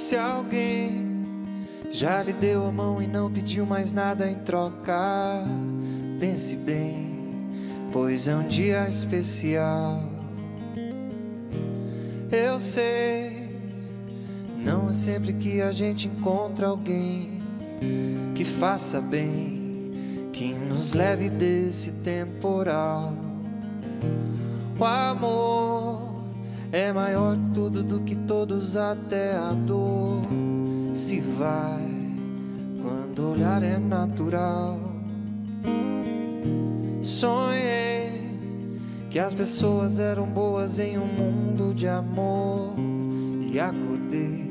Se alguém já lhe deu a mão e não pediu mais nada em troca, pense bem, pois é um dia especial. Eu sei, não é sempre que a gente encontra alguém que faça bem, que nos leve desse temporal. O amor é maior que tudo, do que todos, até a dor se vai quando o olhar é natural. Sonhei que as pessoas eram boas em um mundo de amor, e acordei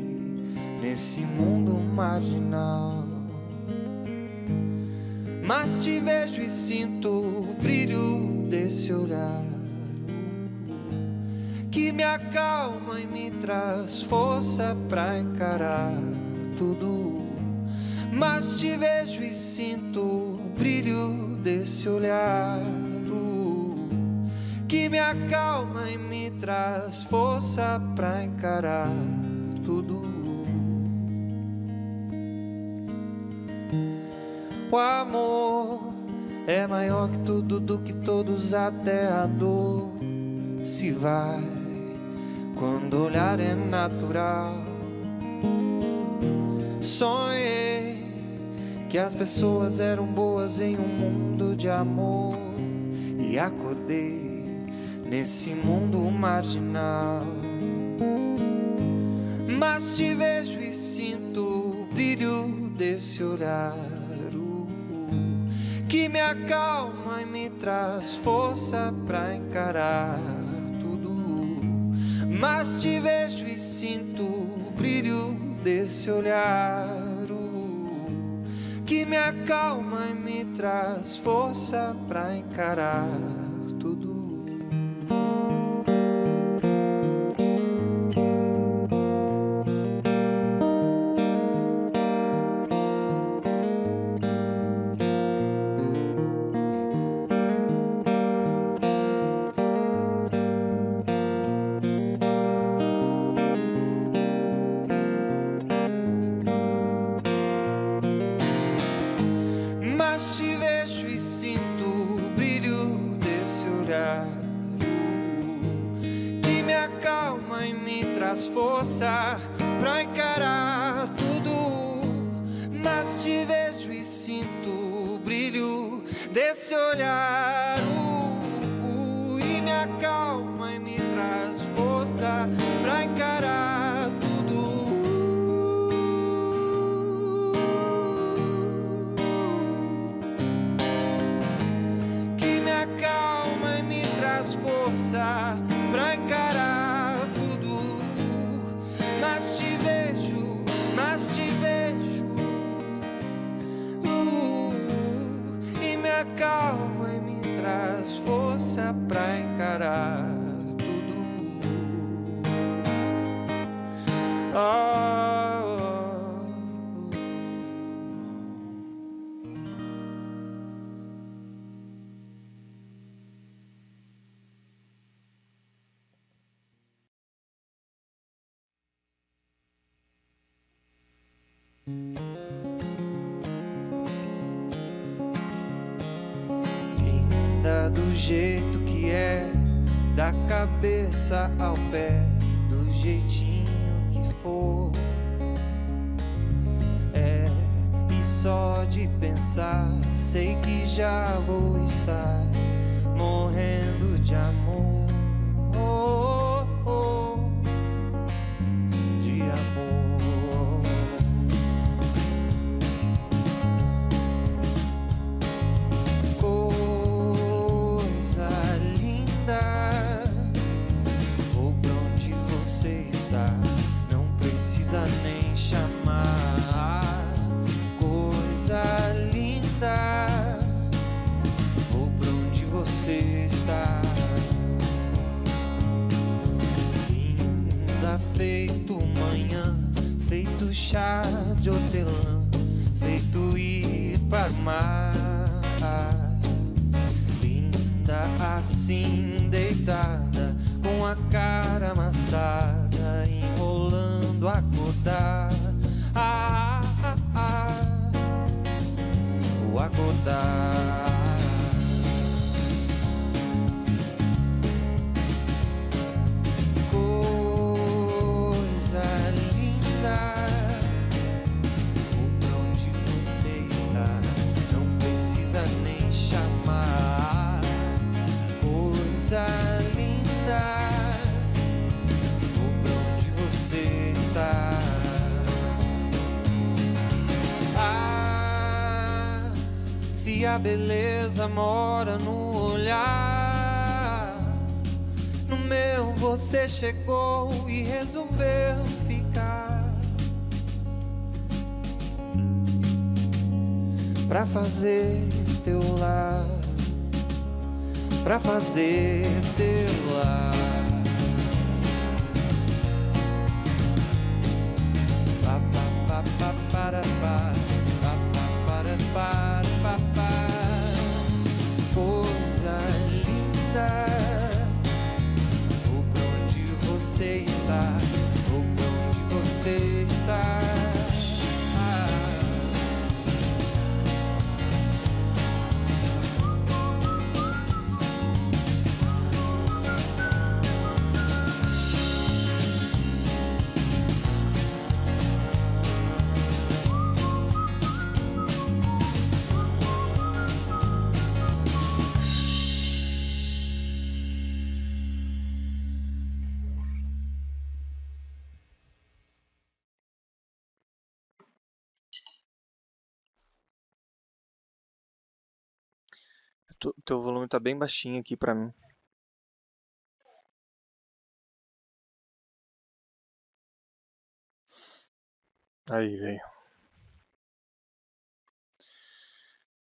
nesse mundo marginal. Mas te vejo e sinto o brilho desse olhar que me acalma e me traz força pra encarar tudo. Mas te vejo e sinto o brilho desse olhar que me acalma e me traz força pra encarar tudo. O amor é maior que tudo, do que todos, até a dor se vai quando o olhar é natural. Sonhei que as pessoas eram boas em um mundo de amor, e acordei nesse mundo marginal. Mas te vejo e sinto o brilho desse olhar que me acalma e me traz força pra encarar tudo. Mas te vejo e sinto o brilho desse olhar que me acalma e me traz força pra encarar tudo. Mas te vejo e sinto o brilho desse olhar que me acalma e me traz força pra encarar tudo. Mas te vejo e sinto o brilho desse olhar e me acalma e me traz força pra encarar tudo. Calma e me traz força pra encarar tudo. Mas te vejo e me acalma e me traz força pra encarar tudo. Linda do jeito que é, da cabeça ao pé, do jeitinho que for. É, e só de pensar sei que já vou estar morrendo de amor. De amor. Coisa linda, vou pra onde você está, não precisa nem chamar. Coisa linda, vou pra onde você está. Linda feito manhã, feito chá de hortelã, feito ir para o mar. Linda assim deitada, com a cara amassada, enrolando a cor acordar, o acordar. Coisa linda, vou pra onde você está, não precisa nem chamar. Coisa linda, vou pra onde você está. Se a beleza mora no olhar, no meu você chegou e resolveu ficar, pra fazer teu lar, pra fazer teu lar. Pa, pa, pa, pa, para, pa, pa, pa, para, pa, pa. Coisa linda, vou pra onde você está, vou pra onde você está. Teu volume tá bem baixinho aqui pra mim. Aí, velho.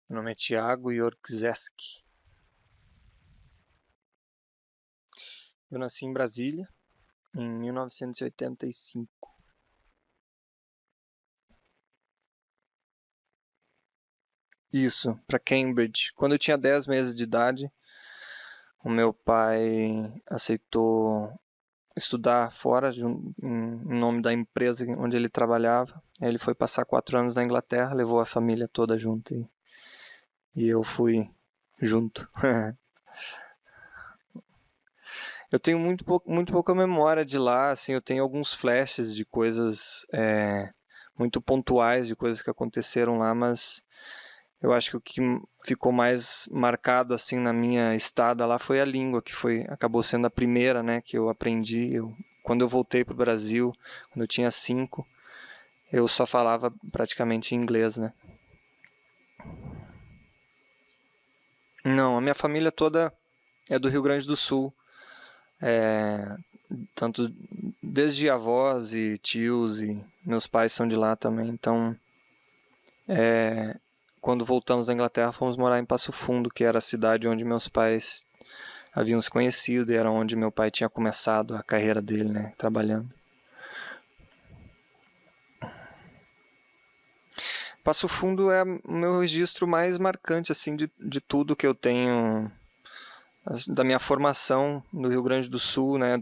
Meu nome é Thiago Yorkzeski. Eu nasci em Brasília em 1985. Isso, para Cambridge. Quando eu tinha 10 meses de idade, o meu pai aceitou estudar fora, em nome da empresa onde ele trabalhava. Ele foi passar 4 anos na Inglaterra, levou a família toda junto e eu fui junto. Eu tenho muito pouca memória de lá, assim, eu tenho alguns flashes de coisas muito pontuais, de coisas que aconteceram lá, mas eu acho que o que ficou mais marcado assim na minha estada lá foi a língua, que acabou sendo a primeira, né, que eu aprendi. Quando eu voltei para o Brasil, quando eu tinha 5, eu só falava praticamente inglês, né? Não, a minha família toda é do Rio Grande do Sul. Tanto desde avós e tios e meus pais são de lá também. Então, quando voltamos da Inglaterra, fomos morar em Passo Fundo, que era a cidade onde meus pais haviam se conhecido e era onde meu pai tinha começado a carreira dele, né, trabalhando. Passo Fundo é o meu registro mais marcante, assim, de tudo que eu tenho, da minha formação no Rio Grande do Sul, né,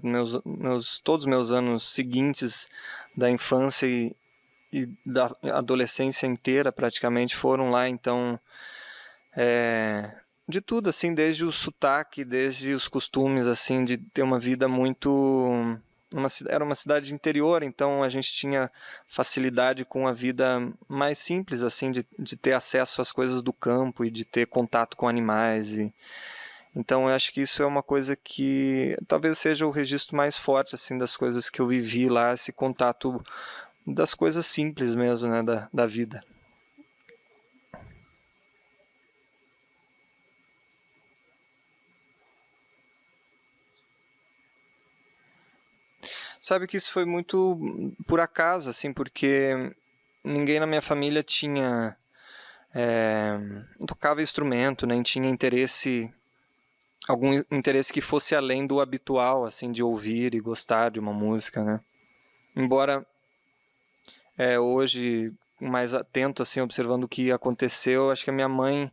todos os meus anos seguintes da infância e da adolescência inteira praticamente foram lá. Então, de tudo, assim, desde o sotaque, desde os costumes, assim, de ter uma vida muito... Era uma cidade de interior, então a gente tinha facilidade com a vida mais simples, assim, de ter acesso às coisas do campo e de ter contato com animais. Então eu acho que isso é uma coisa que talvez seja o registro mais forte, assim, das coisas que eu vivi lá, esse contato das coisas simples mesmo, né, da vida. Sabe que isso foi muito por acaso, assim, porque ninguém na minha família tocava instrumento, nem tinha algum interesse que fosse além do habitual, assim, de ouvir e gostar de uma música, né? Embora hoje, mais atento, assim, observando o que aconteceu, acho que a minha mãe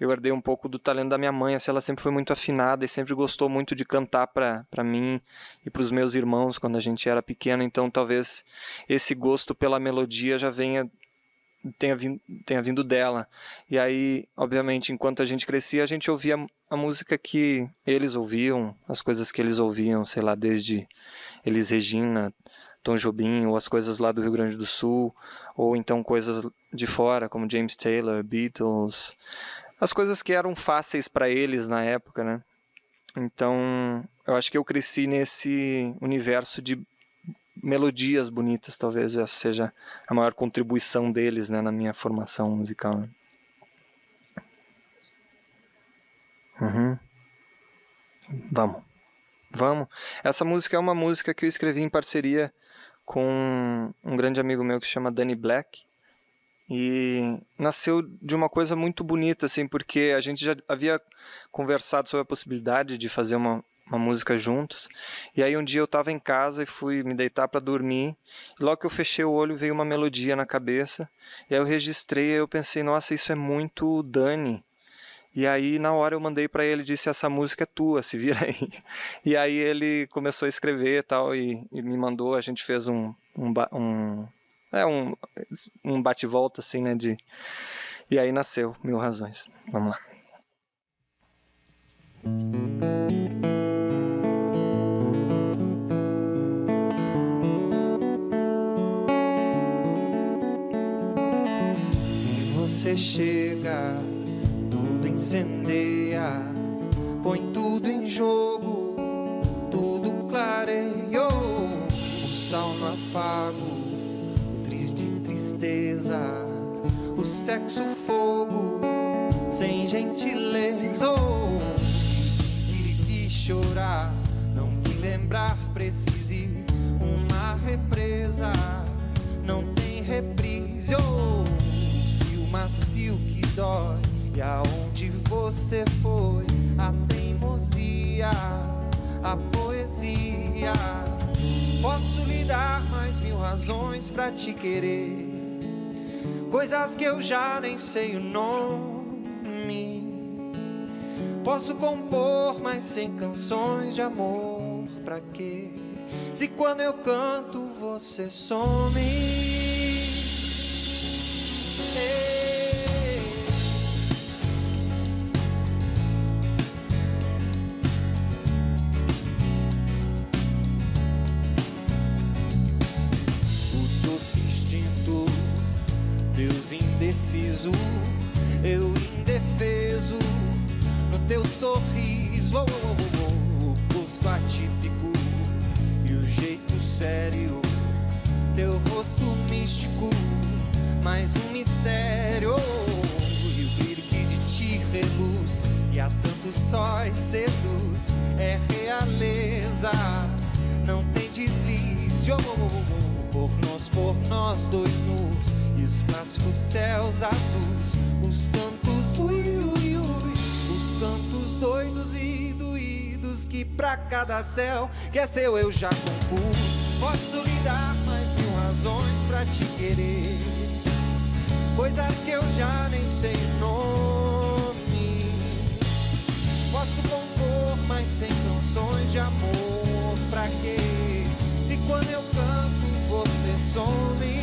eu herdei um pouco do talento da minha mãe, assim, ela sempre foi muito afinada e sempre gostou muito de cantar para mim e para os meus irmãos quando a gente era pequeno, então talvez esse gosto pela melodia já tenha vindo dela. E aí, obviamente, enquanto a gente crescia, a gente ouvia a música que eles ouviam, as coisas que eles ouviam, sei lá, desde Elis Regina, Tom Jobim, ou as coisas lá do Rio Grande do Sul, ou então coisas de fora, como James Taylor, Beatles, as coisas que eram fáceis para eles na época, né? Então, eu acho que eu cresci nesse universo de melodias bonitas, talvez essa seja a maior contribuição deles, né, na minha formação musical. Né? Vamos. Essa música é uma música que eu escrevi em parceria com um grande amigo meu que se chama Danny Black, e nasceu de uma coisa muito bonita, assim, porque a gente já havia conversado sobre a possibilidade de fazer uma música juntos, e aí um dia eu estava em casa e fui me deitar para dormir, e logo que eu fechei o olho veio uma melodia na cabeça, e aí eu registrei, e eu pensei, nossa, isso é muito Dani. E aí na hora eu mandei para ele, disse, essa música é tua, se vira aí. E aí ele começou a escrever e tal, e me mandou, a gente fez um bate-volta assim, né, e aí nasceu Mil Razões. Vamos lá. Se você chega, tudo incendeia, põe tudo em jogo, tudo clareia, o sal no afago, o triz de tristeza, o sexo fogo, sem gentileza, ir e vi chorar, não que lembrar precise, uma represa, não tem reprise, o macio que dói, e aonde você foi, a teimosia, a poesia. Posso lhe dar mais mil razões pra te querer, coisas que eu já nem sei o nome. Posso compor mais 100 canções de amor, pra quê? Se quando eu canto você some. Deus indeciso, eu indefeso, no teu sorriso, o gosto atípico e o jeito sério, teu rosto místico, mais um mistério, e o brilho que de ti reluz, e a tantos sóis seduz, é realeza, não tem deslize, por nós dois nus, e os clássicos céus azuis, os cantos os cantos doidos e doídos que pra cada céu que é seu eu já compus. Posso lhe dar mais mil razões pra te querer, coisas que eu já nem sei o nome. Posso compor mais 100 canções de amor, pra quê? Se quando eu canto você some.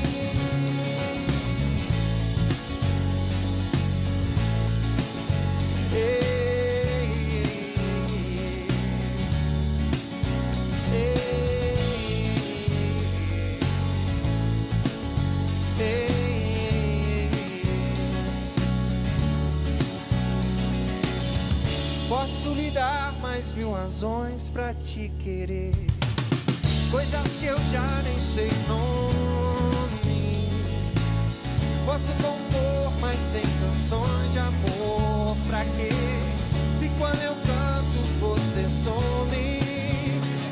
Posso lhe dar mais mil razões pra te querer, coisas que eu já nem sei o nome. Posso compor mais 100 canções de amor, pra quê? Se quando eu canto você some.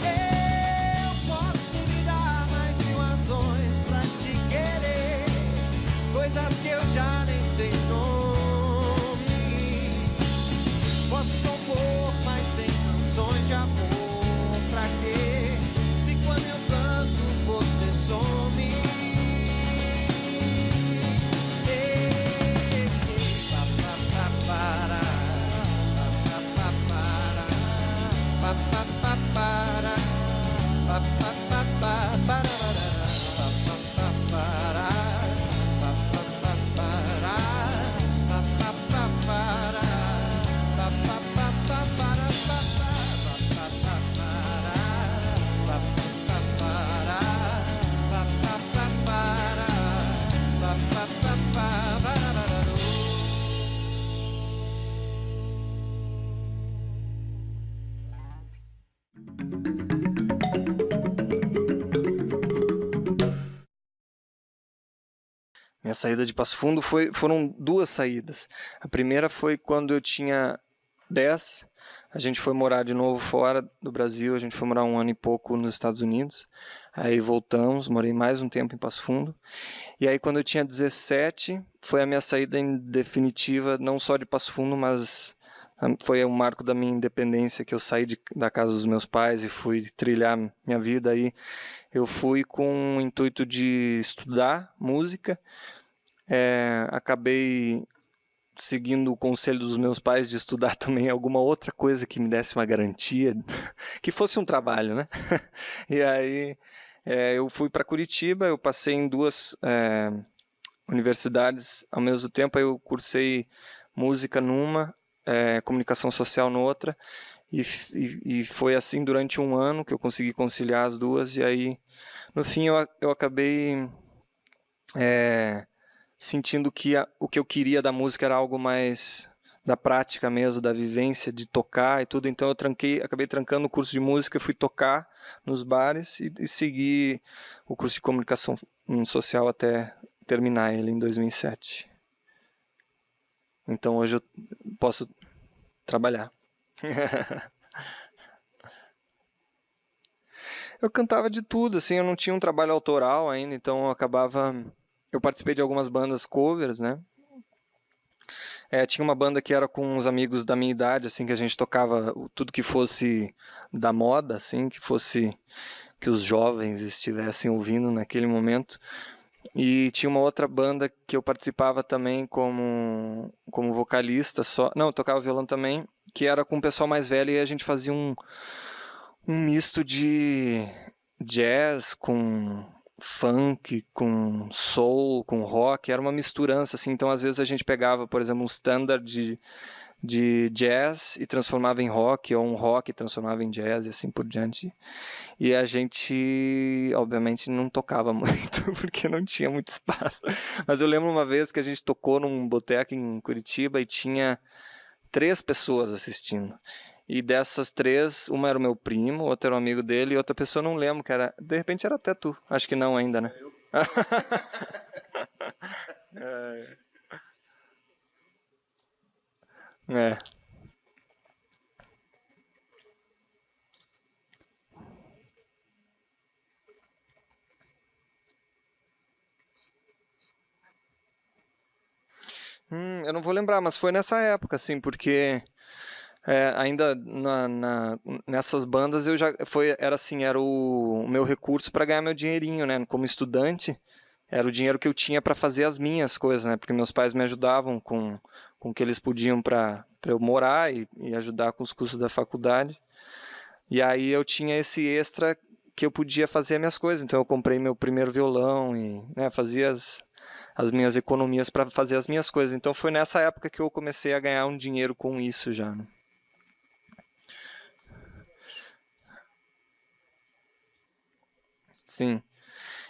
Eu posso lhe dar mais mil razões pra te querer, coisas que eu já nem sei o nome. Posso compor mais 100 canções de amor, pra quê? Se quando eu canto você some. Bye. Minha saída de Passo Fundo foram duas saídas. A primeira foi quando eu tinha 10, a gente foi morar de novo fora do Brasil, a gente foi morar 1 ano e pouco nos Estados Unidos. Aí voltamos, morei mais um tempo em Passo Fundo. E aí quando eu tinha 17, foi a minha saída em definitiva, não só de Passo Fundo, mas foi o marco da minha independência, que eu saí da casa dos meus pais e fui trilhar minha vida aí. Eu fui com o intuito de estudar música, acabei seguindo o conselho dos meus pais de estudar também alguma outra coisa que me desse uma garantia, que fosse um trabalho, né? E aí eu fui para Curitiba, eu passei em duas universidades ao mesmo tempo, aí eu cursei música numa, comunicação social noutra, e foi assim durante 1 ano que eu consegui conciliar as duas, e aí no fim eu acabei sentindo que o que eu queria da música era algo mais da prática mesmo, da vivência, de tocar e tudo. Então eu acabei trancando o curso de música, fui tocar nos bares e segui o curso de comunicação social até terminar ele em 2007. Então hoje eu posso trabalhar. Eu cantava de tudo, assim, eu não tinha um trabalho autoral ainda, então eu participei de algumas bandas covers, né? Tinha uma banda que era com uns amigos da minha idade, assim, que a gente tocava tudo que fosse da moda, assim, que os jovens estivessem ouvindo naquele momento. E tinha uma outra banda que eu participava também como vocalista, não, eu tocava violão também, que era com o pessoal mais velho e a gente fazia um misto de jazz com funk, com soul, com rock, era uma misturança, assim, então às vezes a gente pegava, por exemplo, um standard de jazz e transformava em rock, ou um rock e transformava em jazz e assim por diante. E a gente, obviamente, não tocava muito, porque não tinha muito espaço. Mas eu lembro uma vez que a gente tocou num boteco em Curitiba e tinha 3 pessoas assistindo. E dessas 3, uma era o meu primo, outra era um amigo dele, e outra pessoa eu não lembro, que era. De repente era até tu. Acho que não ainda, né? É. Eu não vou lembrar, mas foi nessa época, assim, porque ainda nessas bandas eu já era assim, era o meu recurso para ganhar meu dinheirinho, né? Como estudante, era o dinheiro que eu tinha para fazer as minhas coisas, né? Porque meus pais me ajudavam com o que eles podiam para eu morar e ajudar com os custos da faculdade. E aí eu tinha esse extra que eu podia fazer as minhas coisas. Então eu comprei meu primeiro violão e, né, fazia as minhas economias para fazer as minhas coisas. Então foi nessa época que eu comecei a ganhar um dinheiro com isso já, né? Sim.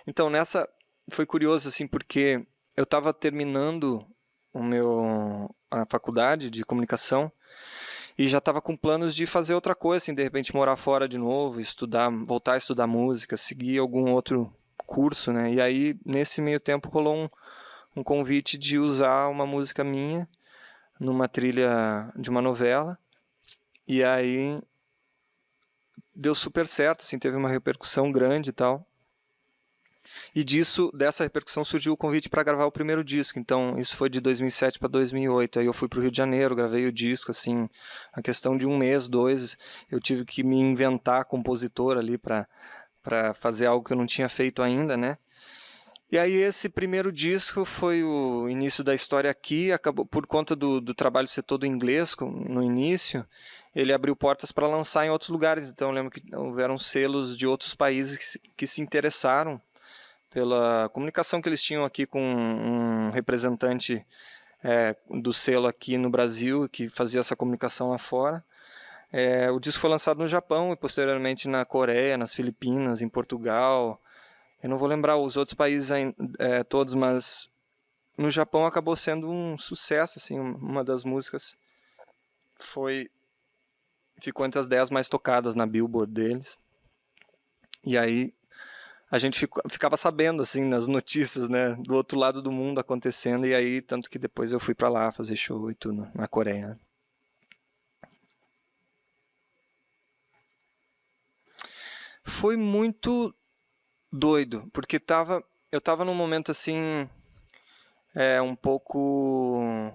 Então nessa foi curioso assim porque eu estava terminando a faculdade de comunicação e já estava com planos de fazer outra coisa, assim, de repente morar fora de novo, estudar, voltar a estudar música, seguir algum outro curso, né? E aí nesse meio tempo rolou um convite de usar uma música minha numa trilha de uma novela. E aí deu super certo, assim, teve uma repercussão grande e tal. E dessa repercussão surgiu o convite para gravar o primeiro disco. Então, isso foi de 2007 para 2008. Aí eu fui para o Rio de Janeiro, gravei o disco, assim, a questão de 1 mês, 2, eu tive que me inventar compositor ali para fazer algo que eu não tinha feito ainda, né? E aí esse primeiro disco foi o início da história aqui, acabou por conta do trabalho ser todo em inglês no início, ele abriu portas para lançar em outros lugares. Então eu lembro que houveram selos de outros países que se interessaram pela comunicação que eles tinham aqui com um representante do selo aqui no Brasil, que fazia essa comunicação lá fora. O disco foi lançado no Japão e posteriormente na Coreia, nas Filipinas, em Portugal. Eu não vou lembrar os outros países todos, mas no Japão acabou sendo um sucesso, assim, uma das músicas ficou entre as 10 mais tocadas na Billboard deles. E aí a gente ficava sabendo, assim, nas notícias, né, do outro lado do mundo acontecendo, e aí, tanto que depois eu fui pra lá fazer show e tudo, na Coreia. Foi muito doido, porque eu tava num momento, assim, um pouco...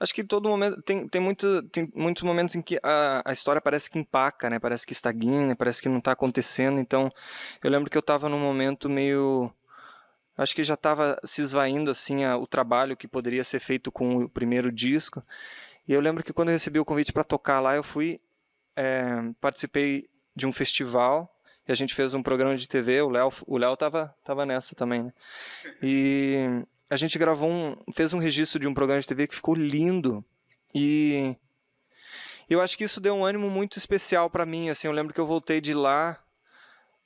Acho que todo momento tem muitos momentos em que a história parece que empaca, né? Parece que estagna, parece que não está acontecendo. Então, eu lembro que eu estava num momento meio, acho que já estava se esvaindo assim o trabalho que poderia ser feito com o primeiro disco. E eu lembro que quando eu recebi o convite para tocar lá, eu fui, participei de um festival e a gente fez um programa de TV. O Léo tava nessa também, né? E a gente fez um registro de um programa de TV que ficou lindo. E eu acho que isso deu um ânimo muito especial para mim, assim. Eu lembro que eu voltei de lá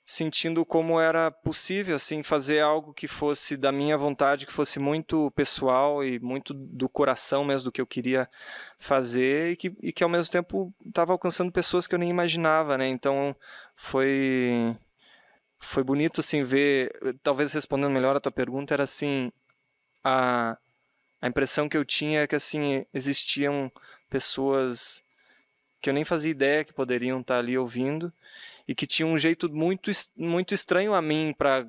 sentindo como era possível, assim, fazer algo que fosse da minha vontade, que fosse muito pessoal e muito do coração mesmo do que eu queria fazer e que ao mesmo tempo estava alcançando pessoas que eu nem imaginava, né? Então foi bonito, assim, ver, talvez respondendo melhor a tua pergunta, era assim, a impressão que eu tinha é que, assim, existiam pessoas que eu nem fazia ideia que poderiam estar ali ouvindo e que tinham um jeito muito estranho a mim para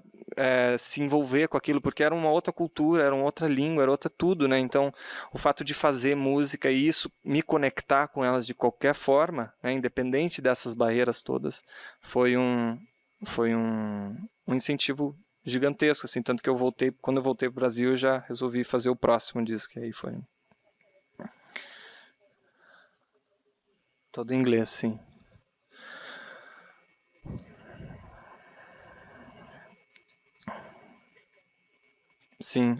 se envolver com aquilo, porque era uma outra cultura, era uma outra língua, era outra tudo, né? Então, o fato de fazer música e isso me conectar com elas de qualquer forma, né, independente dessas barreiras todas, foi um incentivo gigantesco, assim, tanto que quando eu voltei para o Brasil, eu já resolvi fazer o próximo disco, e aí foi todo em inglês, sim. Sim,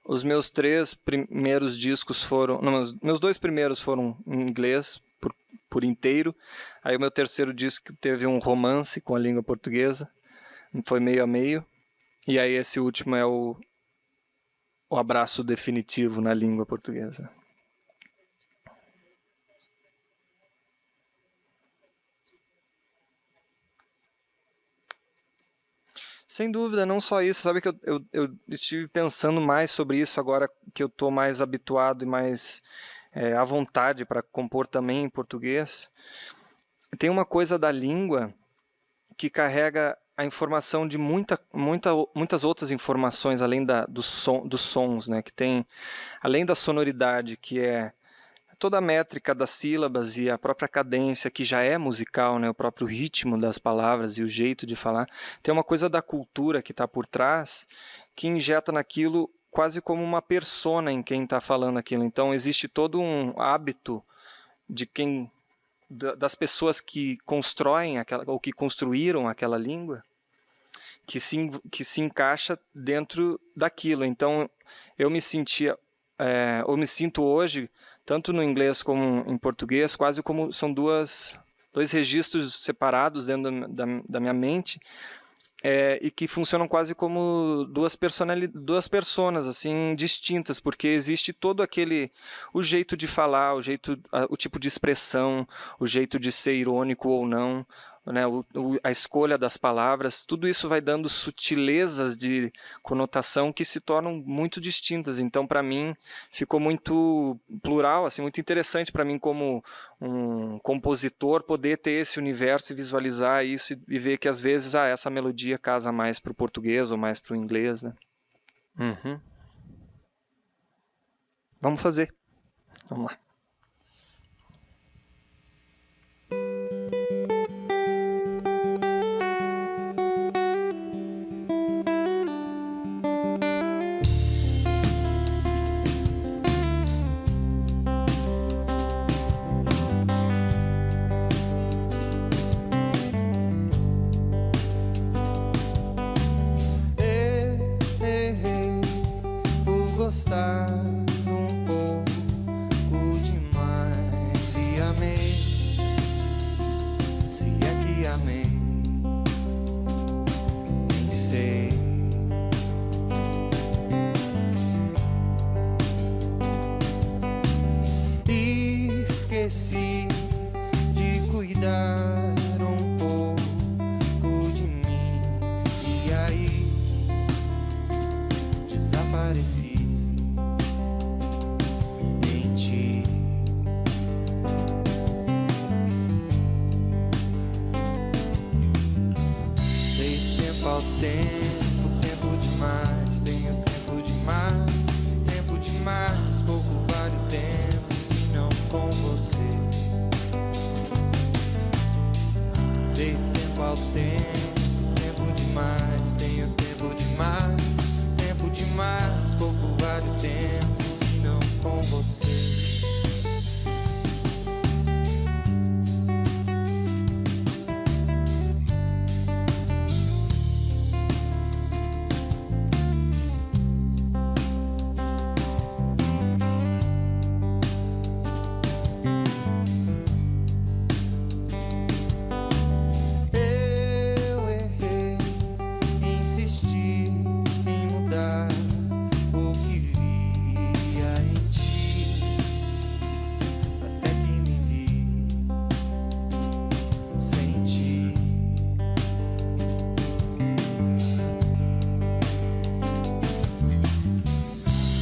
os meus 3 primeiros discos foram, não, meus 2 primeiros foram em inglês por inteiro. Aí o meu terceiro disco teve um romance com a língua portuguesa, foi meio a meio. E aí esse último é o abraço definitivo na língua portuguesa. Sem dúvida, não só isso. Sabe que eu estive pensando mais sobre isso agora que eu estou mais habituado e mais à vontade para compor também em português. Tem uma coisa da língua que carrega a informação de muitas outras informações além dos sons, né? Que tem, além da sonoridade, que é toda a métrica das sílabas e a própria cadência, que já é musical, né? O próprio ritmo das palavras e o jeito de falar. Tem uma coisa da cultura que está por trás que injeta naquilo quase como uma persona em quem está falando aquilo. Então existe todo um hábito das pessoas que constroem ou que construíram aquela língua que se encaixa dentro daquilo. Então eu me me sinto hoje, tanto no inglês como em português, quase como são dois registros separados dentro da minha mente, e que funcionam quase como duas personas assim distintas, porque existe todo o jeito de falar, o tipo de expressão, o jeito de ser irônico ou não, né, a escolha das palavras, tudo isso vai dando sutilezas de conotação que se tornam muito distintas. Então, para mim, ficou muito plural, assim, muito interessante para mim como um compositor poder ter esse universo e visualizar isso e ver que às vezes essa melodia casa mais para o português ou mais para o inglês, né? Uhum. Vamos fazer. Vamos lá. Gostar um pouco demais e amei, se é que amei, nem sei. Esqueci de cuidar um pouco tempo, tempo demais. Tenho tempo demais. Pouco vale o tempo se não com você. Dei tempo ao tempo, tempo demais. Tenho tempo demais. Pouco vale o tempo se não com você.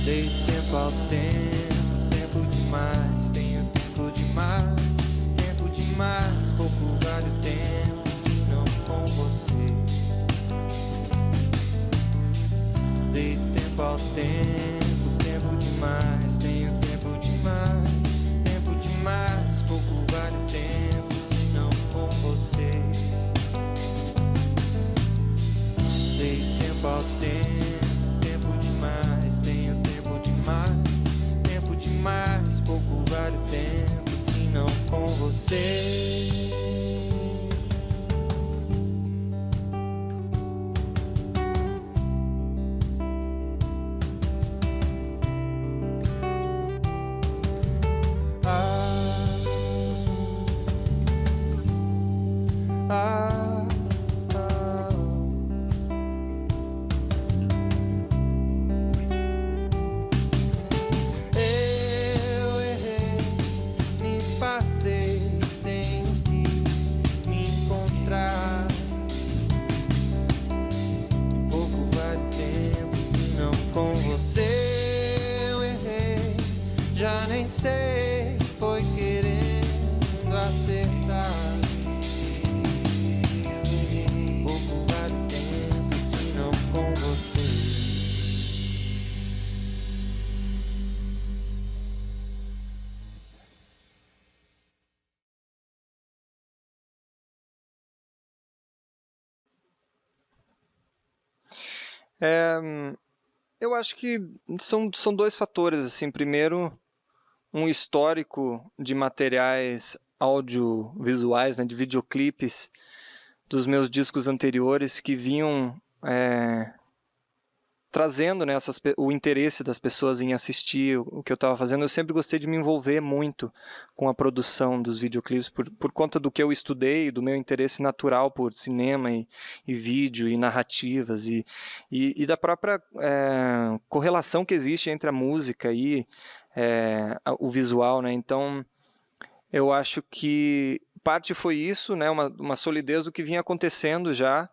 Dei tempo ao tempo, tempo demais. Tenho tempo demais. Pouco vale o tempo se não com você. Dei tempo ao tempo, tempo demais. Tenho tempo demais. Pouco vale o tempo se não com você. Dei tempo ao tempo, tempo demais. Tenho tempo demais. Pouco vale o tempo se não com você. Eu errei, me passei, tenho que me encontrar. Pouco vale tempo se não com você. Eu errei, já nem sei, foi querendo acertar. Pouco vale tempo se não com você. Eu acho que são dois fatores, assim. Primeiro, um histórico de materiais audiovisuais, né, de videoclipes dos meus discos anteriores que vinham trazendo, né, o interesse das pessoas em assistir o que eu estava fazendo. Eu sempre gostei de me envolver muito com a produção dos videoclipes por conta do que eu estudei, do meu interesse natural por cinema e vídeo e narrativas e da própria correlação que existe entre a música e o visual, né? Então, eu acho que parte foi isso, né? Uma solidez do que vinha acontecendo já.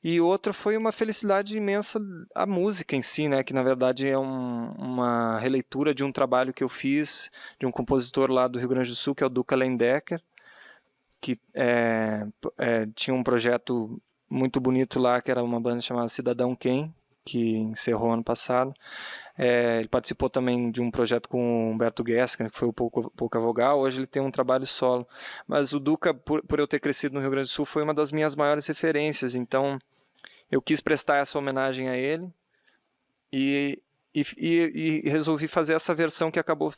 E outra foi uma felicidade imensa a música em si, né? Que na verdade é uma releitura de um trabalho que eu fiz de um compositor lá do Rio Grande do Sul, que é o Duca Lendecker, que tinha um projeto muito bonito lá, que era uma banda chamada Cidadão Quem, que encerrou ano passado. Ele participou também de um projeto com o Humberto Guesca, que foi o Pouca Vogal. Hoje ele tem um trabalho solo. Mas o Duca, por eu ter crescido no Rio Grande do Sul, foi uma das minhas maiores referências. Então, eu quis prestar essa homenagem a ele e resolvi fazer essa versão que acabou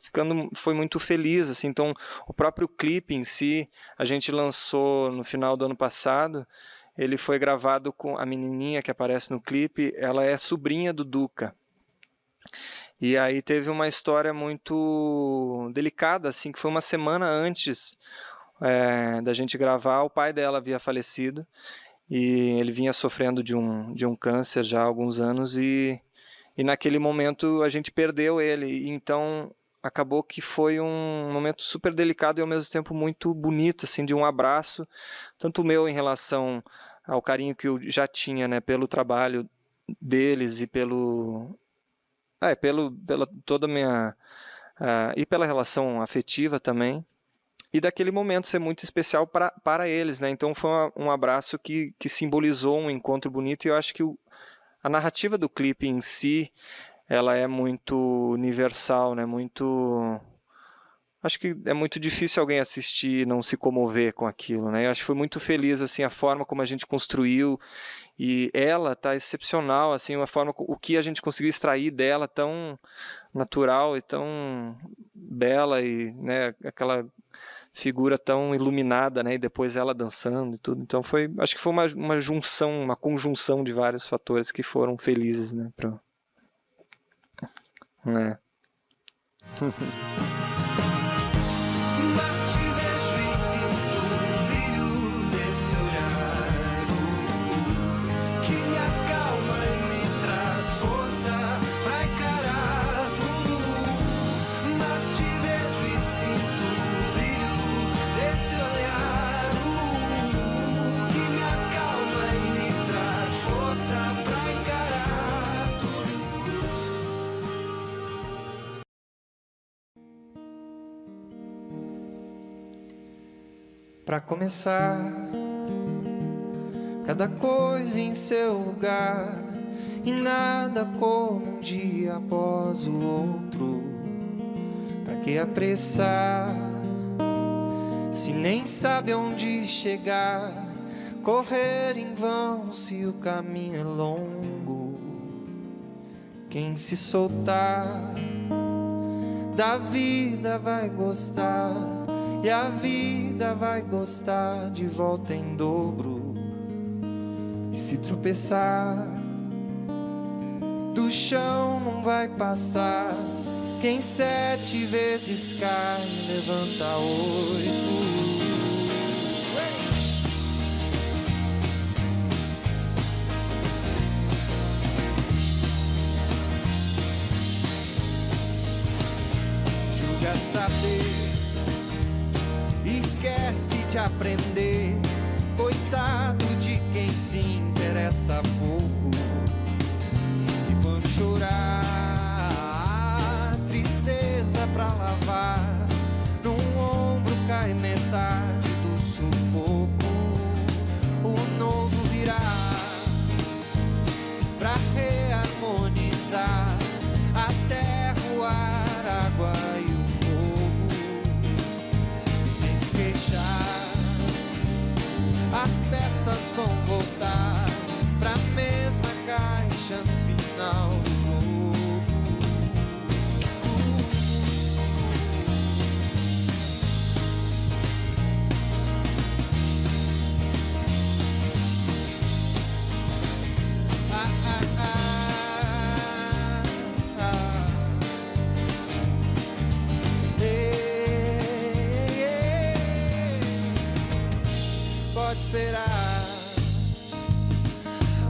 foi muito feliz, assim. Então, o próprio clipe em si, a gente lançou no final do ano passado. Ele foi gravado com a menininha que aparece no clipe, ela é sobrinha do Duca. E aí teve uma história muito delicada, assim, que foi uma semana antes da gente gravar. O pai dela havia falecido e ele vinha sofrendo de um câncer já há alguns anos e naquele momento a gente perdeu ele. Então acabou que foi um momento super delicado e ao mesmo tempo muito bonito, assim, de um abraço, tanto meu em relação ao carinho que eu já tinha, né, pelo trabalho deles e pela toda a minha e pela relação afetiva também, e daquele momento ser muito especial para eles, né? Então foi um abraço que simbolizou um encontro bonito, e eu acho que a narrativa do clipe em si, ela é muito universal, né? Acho que é muito difícil alguém assistir e não se comover com aquilo, né? Eu acho que foi muito feliz, assim, a forma como a gente construiu, e ela tá excepcional, assim, o que a gente conseguiu extrair dela, tão natural e tão bela, e, né, aquela figura tão iluminada, né, e depois ela dançando e tudo. Então acho que foi uma junção, uma conjunção de vários fatores que foram felizes, né, né. Mas te vejo e sinto o brilho desse olhar que me acalma e me traz força pra encarar tudo. Mas te vejo e sinto o brilho desse olhar que me acalma e me traz força pra encarar tudo. Pra começar, cada coisa em seu lugar, e nada como um dia após o outro. Pra que apressar, se nem sabe onde chegar? Correr em vão se o caminho é longo. Quem se soltar da vida vai gostar, e a vida vai gostar de volta em dobro. E se tropeçar, do chão não vai passar. Quem 7 vezes cai, levanta 8. Julga saber, esquece de aprender. Coitado de quem se interessa pouco. E quando chorar, tristeza pra lavar, num ombro cai metade do sufoco. O novo virá pra reharmonizar a terra, o ar, a água e o fogo. E sem se queixar, as peças vão voltar pra mesma caixa no final do jogo. Pode esperar,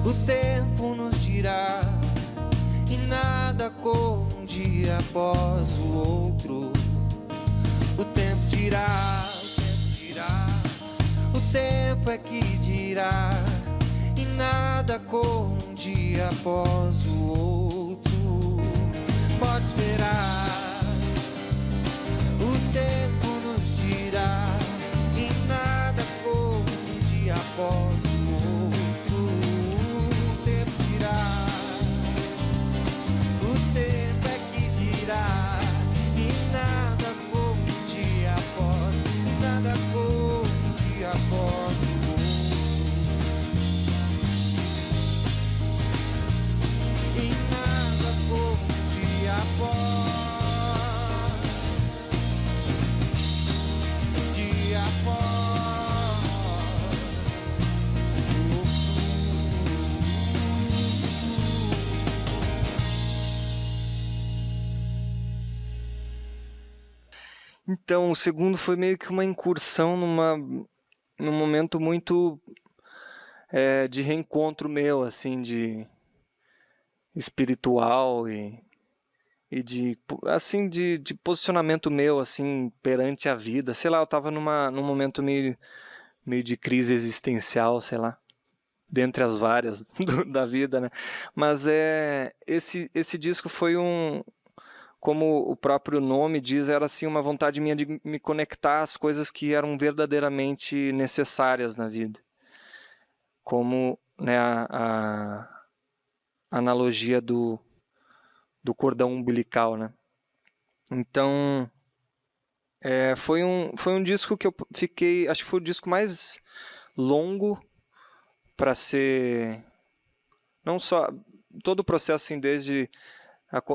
o tempo nos dirá, e nada como um dia após o outro. O tempo dirá, o tempo dirá, o tempo é que dirá, e nada como um dia após o outro. Pode esperar, o tempo nos dirá, e nada como um dia após o outro. O tempo dirá, o tempo é que dirá, e nada como um dia após, nada como um dia após o outro. E nada como um dia após, dia após. Então, o segundo foi meio que uma incursão num momento muito de reencontro meu, assim, de espiritual e de posicionamento meu, assim, perante a vida. Sei lá, eu tava num momento meio de crise existencial, sei lá, dentre as várias da vida, né? Mas esse disco foi como o próprio nome diz, era assim uma vontade minha de me conectar às coisas que eram verdadeiramente necessárias na vida. Como, né, a analogia do cordão umbilical, né? Então, foi um disco que eu fiquei... Acho que foi o disco mais longo para ser... Não só... Todo o processo, assim, desde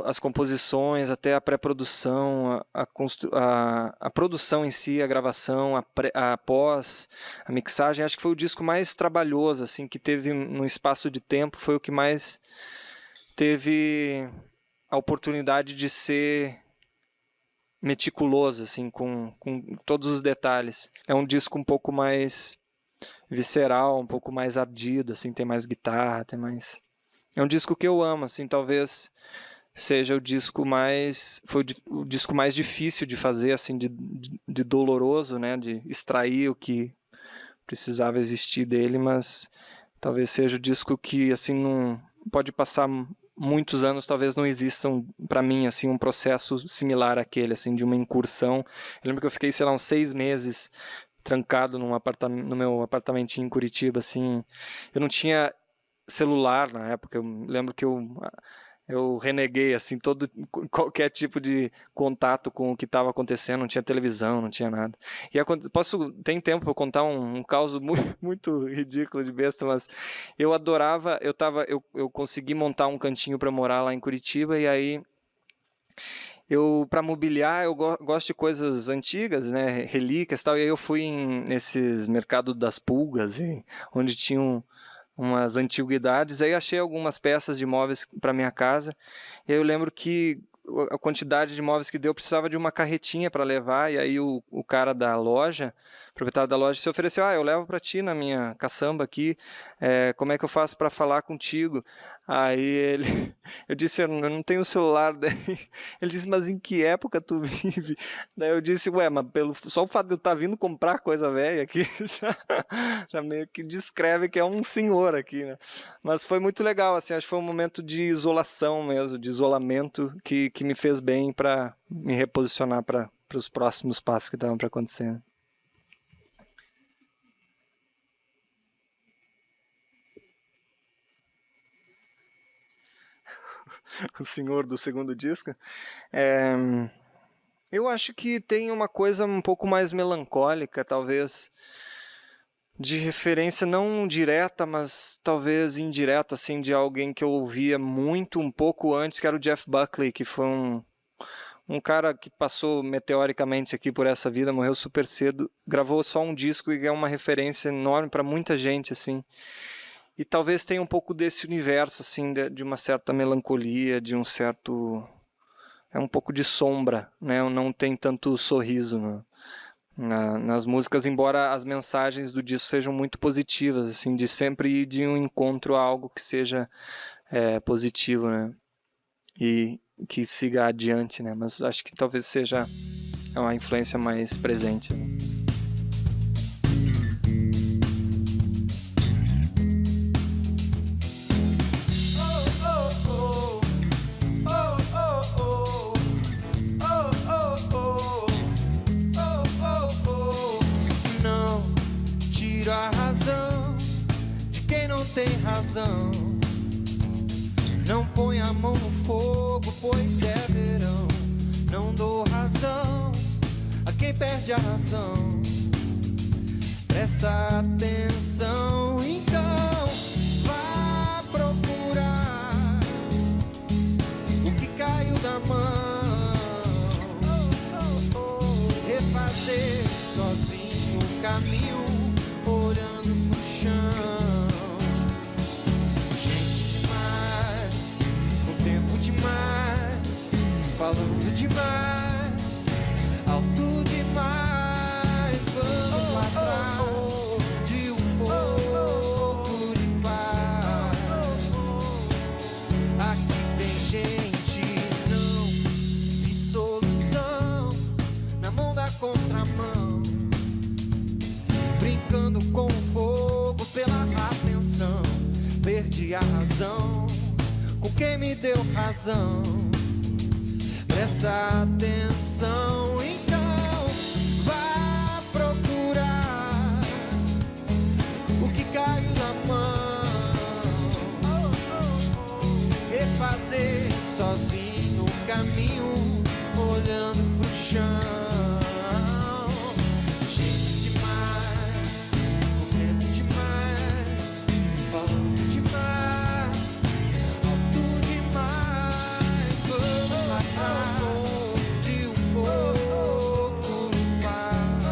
as composições até a pré-produção, a produção em si, a gravação, a pós, a mixagem. Acho que foi o disco mais trabalhoso, assim, que teve no espaço de tempo. Foi o que mais teve a oportunidade de ser meticuloso, assim, com todos os detalhes. É um disco um pouco mais visceral, um pouco mais ardido, assim, tem mais guitarra, tem mais... É um disco que eu amo, assim, talvez seja o disco mais... Foi o disco mais difícil de fazer, assim, de doloroso, né, de extrair o que precisava existir dele, mas talvez seja o disco que, assim, não pode passar muitos anos, talvez não existam, para mim, assim, um processo similar àquele, assim, de uma incursão. Eu lembro que eu fiquei, sei lá, uns 6 meses trancado no meu apartamentinho em Curitiba, assim. Eu não tinha celular na época. Eu lembro que eu reneguei, assim, qualquer tipo de contato com o que estava acontecendo. Não tinha televisão, não tinha nada. E tem tempo para contar um caos muito, muito ridículo de besta, mas eu adorava, eu consegui montar um cantinho para morar lá em Curitiba, e aí para mobiliar, eu gosto de coisas antigas, né, relíquias e tal, e aí eu fui nesses mercados das pulgas, onde tinham umas antiguidades, aí achei algumas peças de móveis para minha casa, e aí eu lembro que a quantidade de móveis que deu, eu precisava de uma carretinha para levar, e aí o cara da loja, o proprietário da loja, se ofereceu, eu levo para ti na minha caçamba aqui, como é que eu faço para falar contigo? Aí eu disse, eu não tenho celular. Daí ele disse, mas em que época tu vive? Daí eu disse, mas só o fato de eu estar vindo comprar coisa velha aqui, já meio que descreve que é um senhor aqui, né? Mas foi muito legal, assim, acho que foi um momento de isolação mesmo, de isolamento, que me fez bem para me reposicionar para os próximos passos que estavam para acontecer. O senhor do segundo disco. Eu acho que tem uma coisa um pouco mais melancólica, talvez, de referência não direta, mas talvez indireta, assim, de alguém que eu ouvia muito um pouco antes, que era o Jeff Buckley, que foi um cara que passou meteoricamente aqui por essa vida, morreu super cedo, gravou só um disco e é uma referência enorme para muita gente, assim. E talvez tenha um pouco desse universo, assim, de uma certa melancolia, de um certo... É um pouco de sombra, né? Não tem tanto sorriso nas músicas, embora as mensagens do disco sejam muito positivas, assim, de sempre ir de um encontro a algo que seja positivo, né? E que siga adiante, né? Mas acho que talvez seja uma influência mais presente, né? Tem razão. Não põe a mão no fogo, pois é verão. Não dou razão a quem perde a razão. Presta atenção, então vá procurar o que caiu da mão. Refazer sozinho o caminho, olhando pro chão. Demais, falando demais, alto demais. Vamos lá atrás de um pouco de paz. Aqui tem gente, não vi solução na mão da contramão, brincando com o fogo pela atenção. Perdi a razão com quem me deu razão. presta atenção, então vá procurar o que caiu na mão, refazer sozinho o caminho, olhando pro chão. Gente demais, correndo demais, falando demais, alto demais. Vamos lá de um pouco de paz.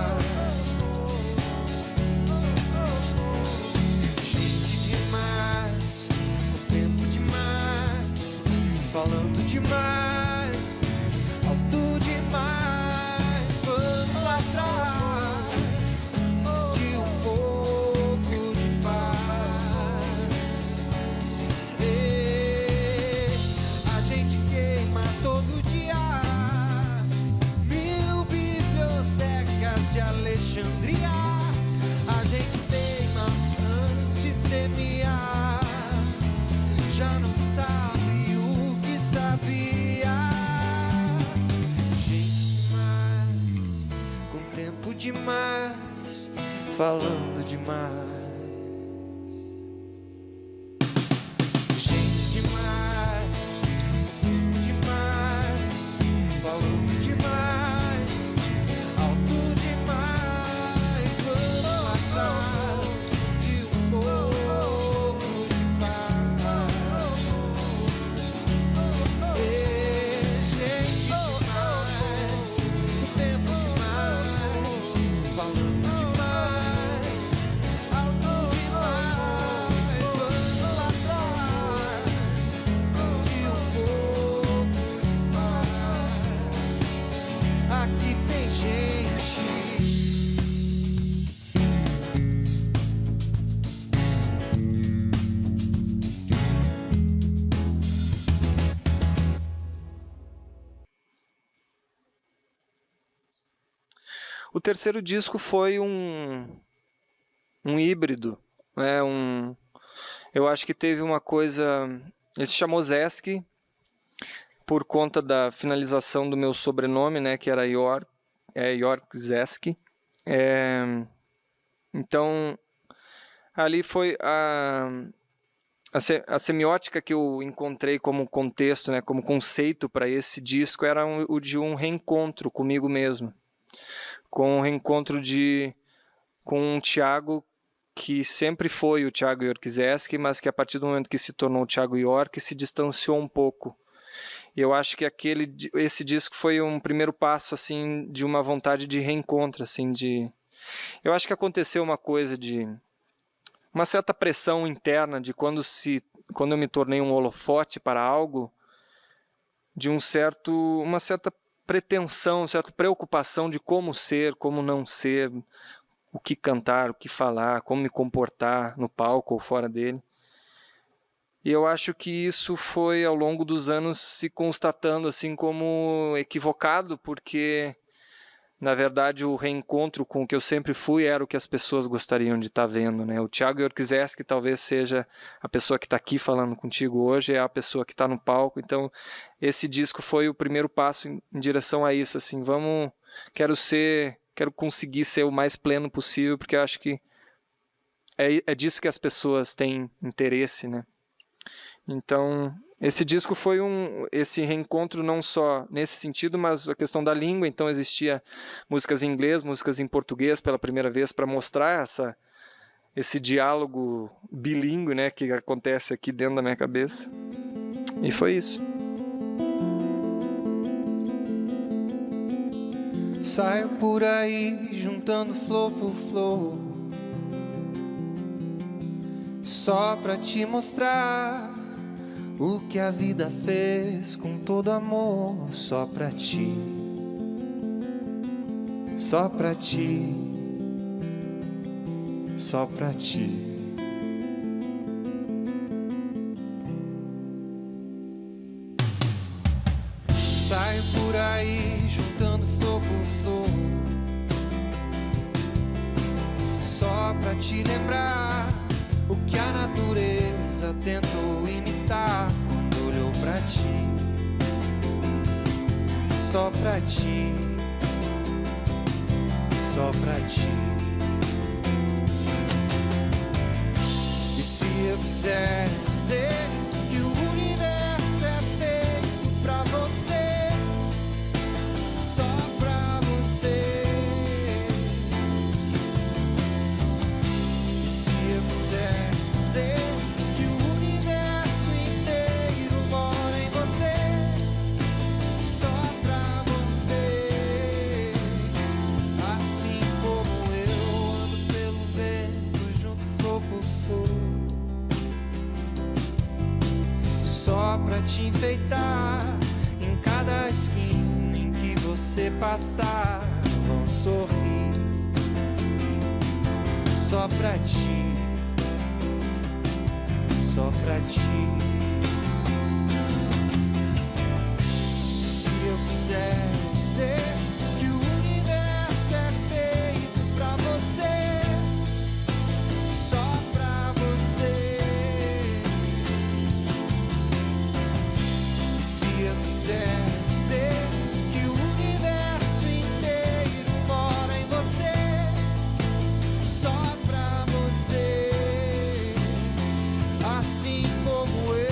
Gente demais, correndo demais, falando demais, alto demais. Vamos lá atrás de um pouco de paz. A gente queima todo dia 1000 bibliotecas de Alexandria. A gente teima antes temia, já não sabe o que sabia. Gente demais, com tempo demais, falando demais. Gente demais, tempo demais, falando demais, alto demais. Vamos atrás de um pouco de paz. Gente demais, o tempo demais, falando demais, alto demais. Vamos atrás de um pouco de paz. Aqui tem gente. O terceiro disco foi um híbrido, né? Eu acho que teve uma coisa... Ele se chamou Zeski por conta da finalização do meu sobrenome, né? Que era York Zeski. Então, ali foi a semiótica que eu encontrei como contexto, né? Como conceito para esse disco era o de um reencontro comigo mesmo. Com um reencontro com um Thiago que sempre foi o Thiago York-Zeski, mas que a partir do momento que se tornou o Thiago York, se distanciou um pouco. E eu acho que esse disco foi um primeiro passo assim de uma vontade de reencontro, assim, eu acho que aconteceu uma coisa de uma certa pressão interna de quando eu me tornei um holofote para algo, de uma certa pretensão, certa preocupação de como ser, como não ser, o que cantar, o que falar, como me comportar no palco ou fora dele. E eu acho que isso foi ao longo dos anos se constatando assim como equivocado, porque na verdade o reencontro com o que eu sempre fui era o que as pessoas gostariam de estar vendo, né? O Thiago York-Zeski talvez seja a pessoa que está aqui falando contigo hoje, é a pessoa que está no palco. Então esse disco foi o primeiro passo em direção a isso, assim, quero conseguir ser o mais pleno possível, porque eu acho que é disso que as pessoas têm interesse, né? Então, esse disco foi esse reencontro não só nesse sentido, mas a questão da língua. Então existia músicas em inglês, músicas em português pela primeira vez para mostrar esse diálogo bilíngue, né, que acontece aqui dentro da minha cabeça. E foi isso. Saio por aí juntando flor por flor, só pra te mostrar o que a vida fez com todo amor. Só pra ti, só pra ti, só pra ti. Saio por aí juntando flor por flor, só pra te lembrar o que a natureza tentou imitar quando olhou pra ti. só pra ti, só pra ti. E se eu quiser dizer que o universo é feito pra você, só pra você. E se eu quiser dizer que o universo inteiro mora em você, só pra você. Assim como eu ando pelo vento, junto flor por flor, só pra te enfeitar. Em cada esquina em que você passar, vão sorrir. Só pra ti, só pra ti. Se eu quiser dizer que o universo é feito pra você, só pra você. Se eu quiser dizer que o universo inteiro mora em você, só pra você. Assim como eu.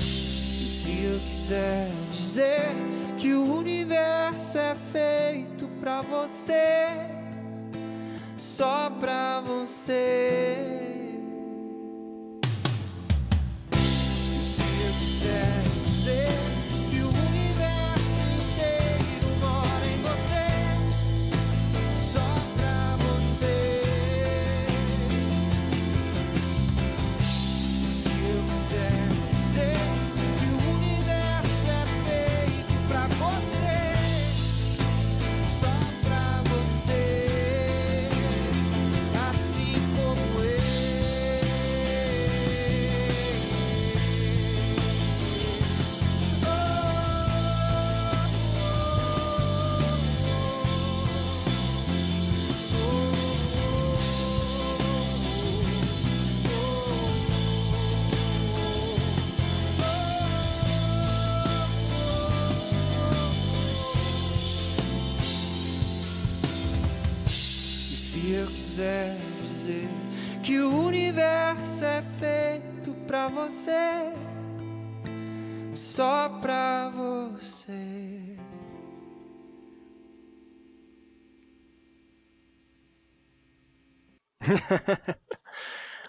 E se eu quiser dizer que o universo é feito pra você, só pra você. E se eu quiser dizer que o universo inteiro mora em você, só pra você. E se eu quiser dizer que o universo é feito pra você, só pra você. Assim como eu. E se eu quiser dizer que o universo é feito pra você, só pra você.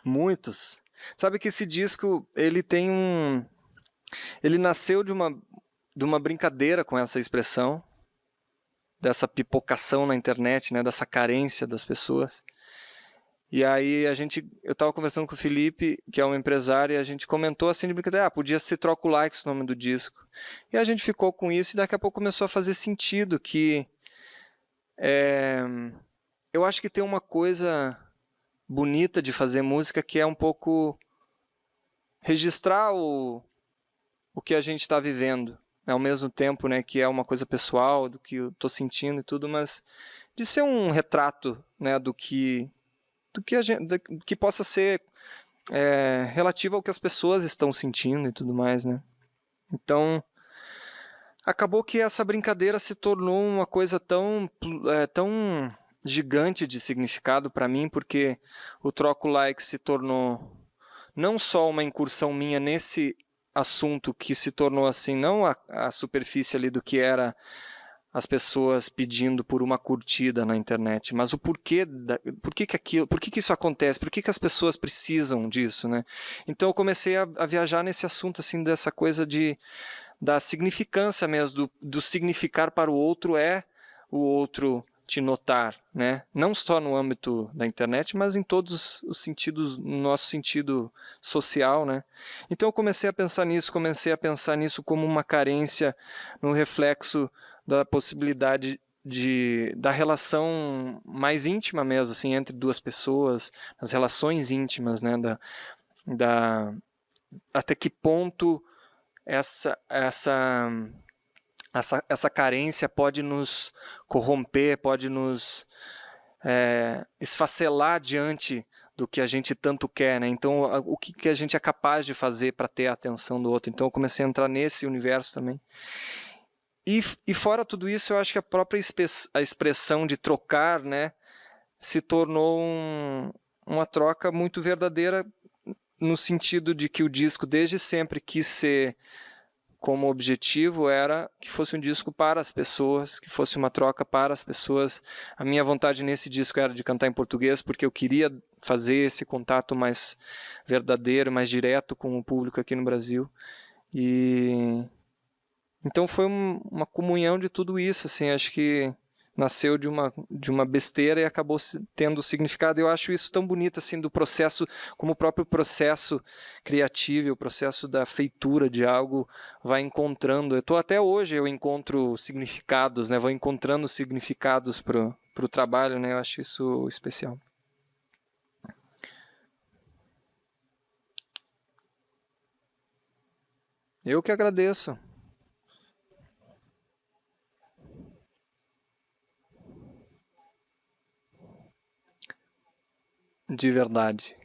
Muitos. Sabe que esse disco, ele tem um... Ele nasceu de uma brincadeira com essa expressão, dessa pipocação na internet, né, dessa carência das pessoas. E aí eu estava conversando com o Felipe, que é um empresário, e a gente comentou assim de brincadeira, podia ser Troca o Likes o nome do disco. E a gente ficou com isso e daqui a pouco começou a fazer sentido que eu acho que tem uma coisa bonita de fazer música que é um pouco registrar o que a gente está vivendo, né, ao mesmo tempo, né, que é uma coisa pessoal, do que eu estou sentindo e tudo, mas de ser um retrato, né, do que que possa ser relativo ao que as pessoas estão sentindo e tudo mais, né? Então, acabou que essa brincadeira se tornou uma coisa tão gigante de significado para mim, porque o Troco Like se tornou não só uma incursão minha nesse assunto que se tornou assim, não a superfície ali do que era as pessoas pedindo por uma curtida na internet, mas o porquê, por que isso acontece, por que as pessoas precisam disso, né? Então eu comecei a viajar nesse assunto, assim, dessa coisa da significância mesmo, do significar para o outro é o outro te notar, né? Não só no âmbito da internet, mas em todos os sentidos, no nosso sentido social, né? Então eu comecei a pensar nisso como uma carência, no reflexo da possibilidade da relação mais íntima mesmo, assim, entre duas pessoas, as relações íntimas, né, até que ponto essa carência pode nos corromper, pode nos esfacelar diante do que a gente tanto quer, né? Então, o que a gente é capaz de fazer para ter a atenção do outro? Então, eu comecei a entrar nesse universo também. E fora tudo isso, eu acho que a própria a expressão de trocar, né, se tornou uma troca muito verdadeira, no sentido de que o disco desde sempre quis ser, como objetivo era que fosse um disco para as pessoas, que fosse uma troca para as pessoas. A minha vontade nesse disco era de cantar em português, porque eu queria fazer esse contato mais verdadeiro, mais direto com o público aqui no Brasil. E então foi uma comunhão de tudo isso, assim, acho que nasceu de uma besteira e acabou tendo significado. Eu acho isso tão bonito, assim, do processo, como o próprio processo criativo, o processo da feitura de algo vai encontrando. Até hoje eu encontro significados, né? Vou encontrando significados pro trabalho, né? Eu acho isso especial. Eu que agradeço. De verdade.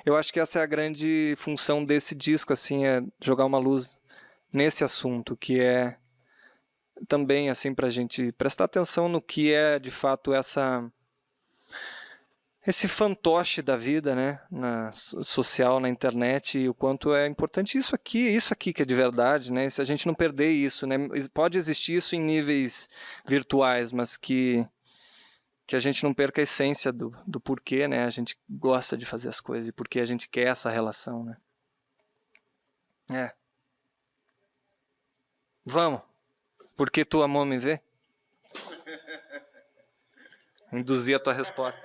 Eu acho que essa é a grande função desse disco, assim, é jogar uma luz nesse assunto, que é também, assim, pra gente prestar atenção no que é, de fato, esse fantoche da vida, né, social, na internet, e o quanto é importante isso aqui que é de verdade, né, se a gente não perder isso, né, pode existir isso em níveis virtuais, mas que a gente não perca a essência do porquê, né, a gente gosta de fazer as coisas e porque a gente quer essa relação, né. Vamos. Porque tu amou me ver? Induzir a tua resposta.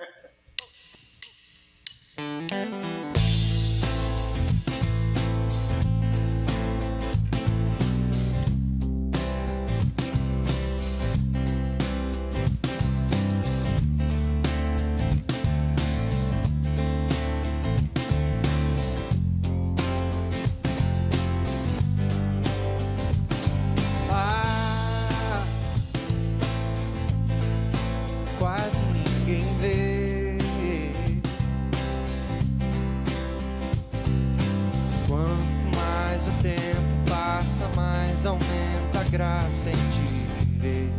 Quase ninguém vê. Quanto mais o tempo passa, mais aumenta a graça em te viver.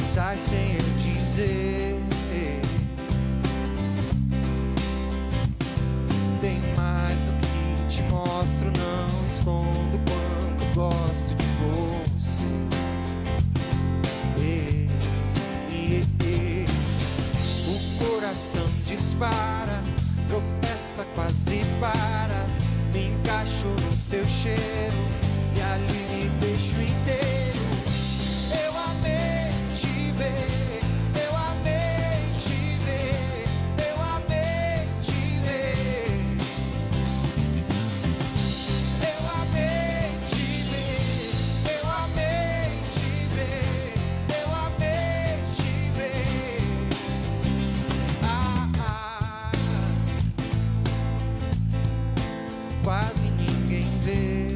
Sai sem eu dizer. Tem mais do que te mostro, não escondo quanto gosto de você. O coração dispara, tropeça, quase para. Me encaixo no teu cheiro e ali me deixo inteiro. Eu amei te ver, eu amei te ver, eu amei te ver. Eu amei te ver, eu amei te ver, eu amei te ver. Quase ninguém vê.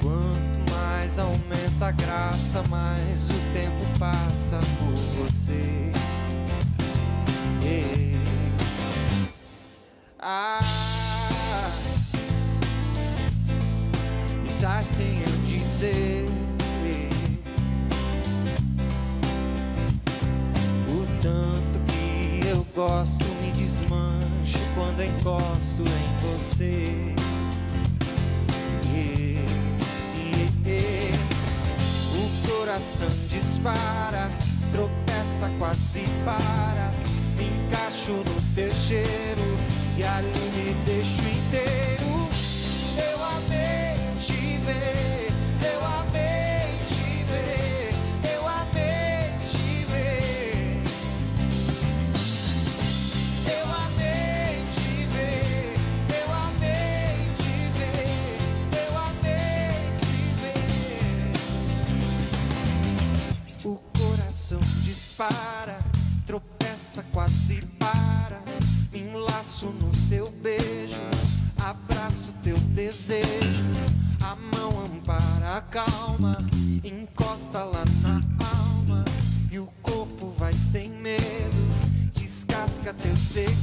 Quanto mais aumenta a graça, mais o tempo passa por você. E sai sem eu dizer. O tanto que eu gosto me desmancho quando encosto em você. O coração dispara, tropeça, quase para. Me encaixo no teu cheiro e ali me deixo inteiro. Eu amei te ver, eu amei te ver, eu amei te ver. Eu amei te ver, eu amei te ver, eu amei te ver. coração dispara, tropeça, quase para. Me enlaço no teu beijo, abraço teu desejo. A mão ampara a calma, encosta lá na alma. E o corpo vai sem medo, descasca teu segredo.